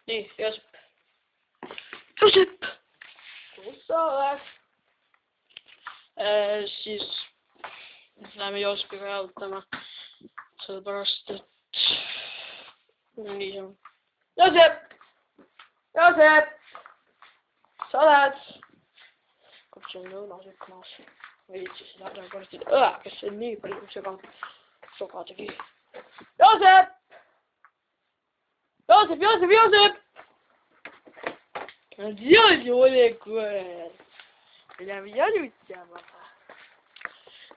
Nii, Joosep. Joosep! Kus sa oled? Siis läheme Joosepiga jalutama. Sellepärast, et niisama. Joosep! Joosep! Sa oled? Kus on lõunasükk maas? Või siis lähe kordi. Kas see on nii palju soga tegi? Joosep! Joosep, Joosep, Joosep! Joosep oli koer. Me läheme jalutama.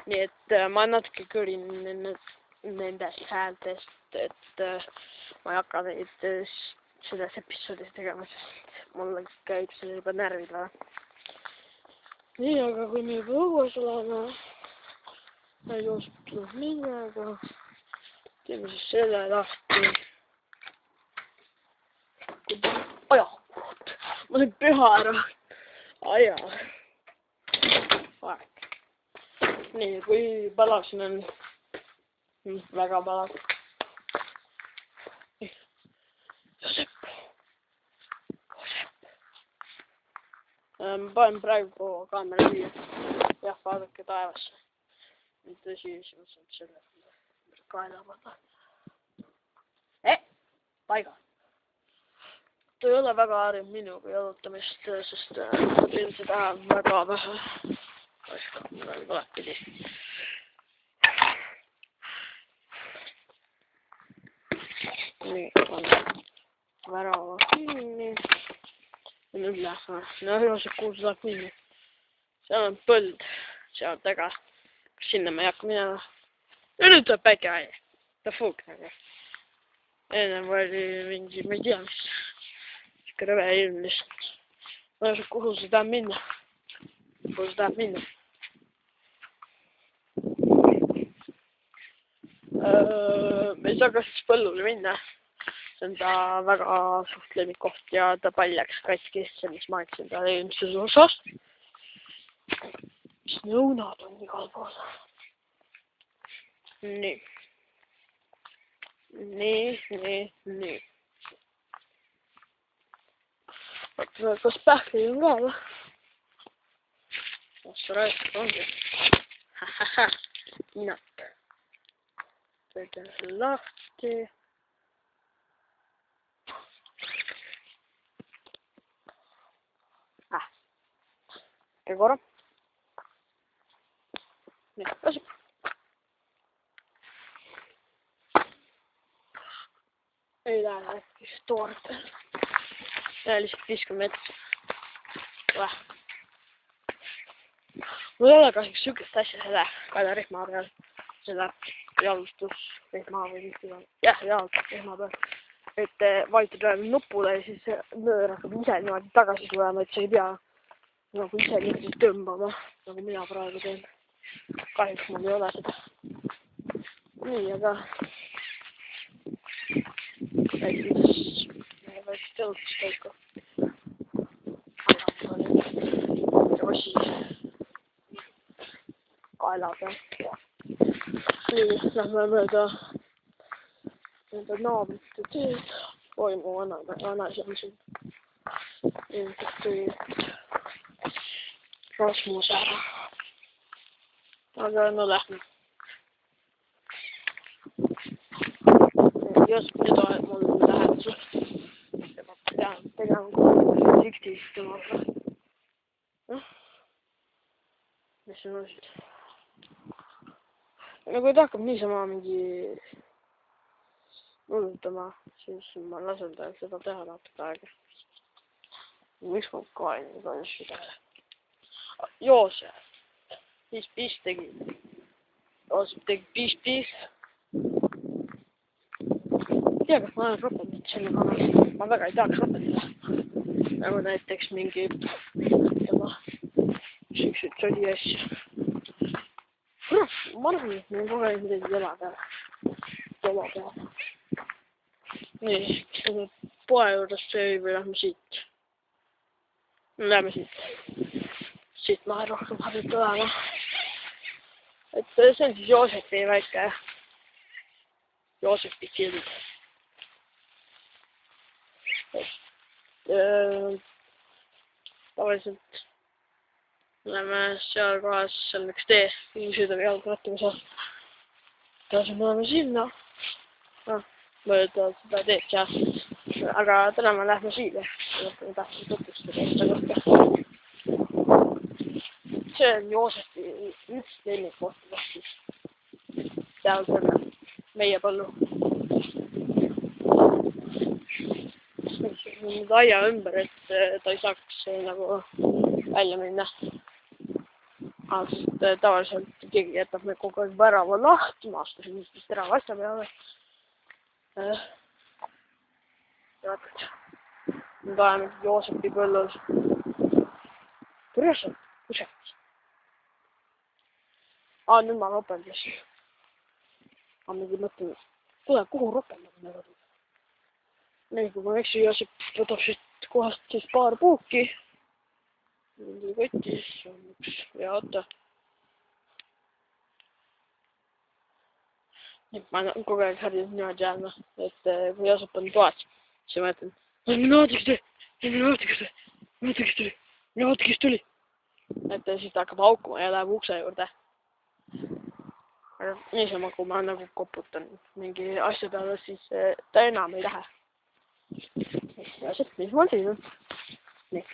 Nii et ma natuke kõrin nendest häältest, et ma ei hakka neid selles episoodis tegema, sest mul käib see juba närvile. Nii, aga kui me juba õues oleme, Joosep tuleb minnaga, teeme siis selle lahti. Aja, ma sain püha ära. Aja. Aeg. Nii, kui palas on väga palas. Joosep. Ma panen praegu kaamera viia. Jah, vaadake taevasse. Tõsi, siis on selle kaela vaata. Paiga. Ta ei ole väga harjunud minuga jalutamist, sest ma teen seda väga vähe. Mul on valepidi. Nii, panen värava kinni. Ja nüüd lähme. No Joosep, kuhu sa tahad minna? Seal on põld, seal taga. Sinna ma ei hakka minema. Ja nüüd tuleb päike aia. Ta fuuknega. Ennem oli mingi, ma ei tea mis. Sikke rõve ilm lihtsalt. Joosep, kuhu sa tahad minna? Kuhu sa tahad minna? Me ei saa kas põllule minna. See on ta väga suht lemmikkoht ja ta pall läks katki, mis ma ütlesin talle eelmises osas. Mis nõunad on igal pool. Nii. Nii. Vaata, kas pähkli on ka või? Kas sa räägid ongi? Minat. Võtan selle lahti. Käi korra. Nii, Joosep. Ei lähe äkki toort. Lähe lihtsalt viskan metsa. Mul ei ole kahjuks sükest asja selle kaelarihma peal. Selle jalustusrihma või mis seda. Jah, jalustusrihma peal. Et vajutad üle nupule ja siis möör hakkab ise niimoodi tagasi tulema, et sa ei pea nagu ise niimoodi tõmbama, nagu mina praegu teen. Kahjuks mul ei ole seda. Nii, aga väikest jalutuskäiku. Rossi kaela peal. Nii, lähme mööda nende naabrite teed. Oi, mu vanaisa on siin. Ilmselt tuli Rasmus ära. Aga no lähme. Joosep nüüd oled mul lähedusel. Ma pean tegema diktiivist temaga. Mis on õisid? Kui ta hakkab niisama mingi nullutama, siis ma lasen tal seda teha natuke aega. Miks ma ka ei nii palju seda? Joosep. Piis tegi. Joosep tegi piis. Ei tea, kas ma olen ropendit selle kanal. Ma väga ei tahaks ropendida. Nagu näiteks mingi siukseid sodi asju. Ma arvan, et meil kogu aeg midagi jala peal. Nii, poe juures sööi või lähme siit. Lähme siit. Siit ma rohkem harjut olema. Et see on siis Joosepi väike Joosepi kild. tavaliselt oleme seal kohas, seal üks tee, inimesed on jalgrattaga seal. Tõenäoliselt me oleme sinna. Mööda seda teed seal. Aga täna me lähme siia. Me tahtsin tutvustada enda kohta. See on Joosepi üks lemmikkohtadest. Seal selle meie põllu. Nüüd aia ümber, et ta ei saaks nagu välja minna. Sest tavaliselt keegi jätab meil kogu aeg värava lahti, ma astusin vist terava asja peale. Nüüd oleme Joosepi põllus. Kuidas on? Kusagil. Nüüd ma ropeldasin. Ma mingi mõtlen, kuule, kuhu ropeldama nagu? Nii, kui ma eksi, Joosep võtab siit kohast siis paar puuki. Mingi kotis on üks ja oota. Ma kogu aeg harjunud niimoodi jääma, et kui Joosep on toas, siis ma mõtlen, minu vaata, kes tuli. Et siis ta hakkab haukuma ja läheb ukse juurde. Aga niisama, kui ma nagu koputan mingi asja peale, siis ta enam ei lähe. Joosep, mis mul siin on? Nii.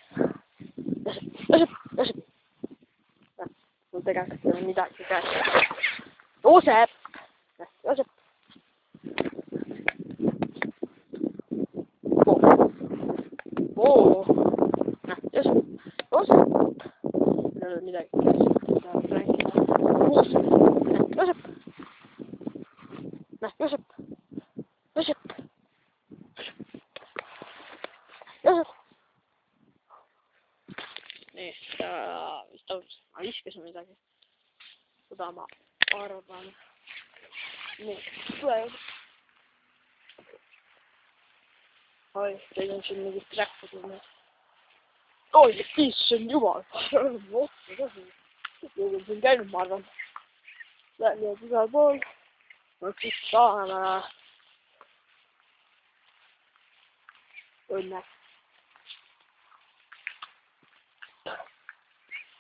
Joosep. Mul tegelikult ei ole midagi käes. Joosep! Joosep. Joosep. Ei ole midagi käes. Joosep. Nii, vist ausalt, ma viskasin midagi. Seda ma arvan. Nii, tule Joosep. Oi, teil on siin mingit räkku tulnud. Oi, issand jumal. Keegi on siin käinud, ma arvan. Lähed igal pool. Ma siis saan õnne.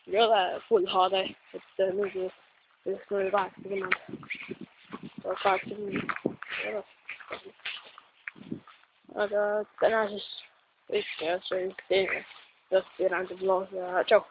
Ei ole full HD, et mingi 80. Aga täna siis kõik ja see teine. Just piirandub loos ja tšau.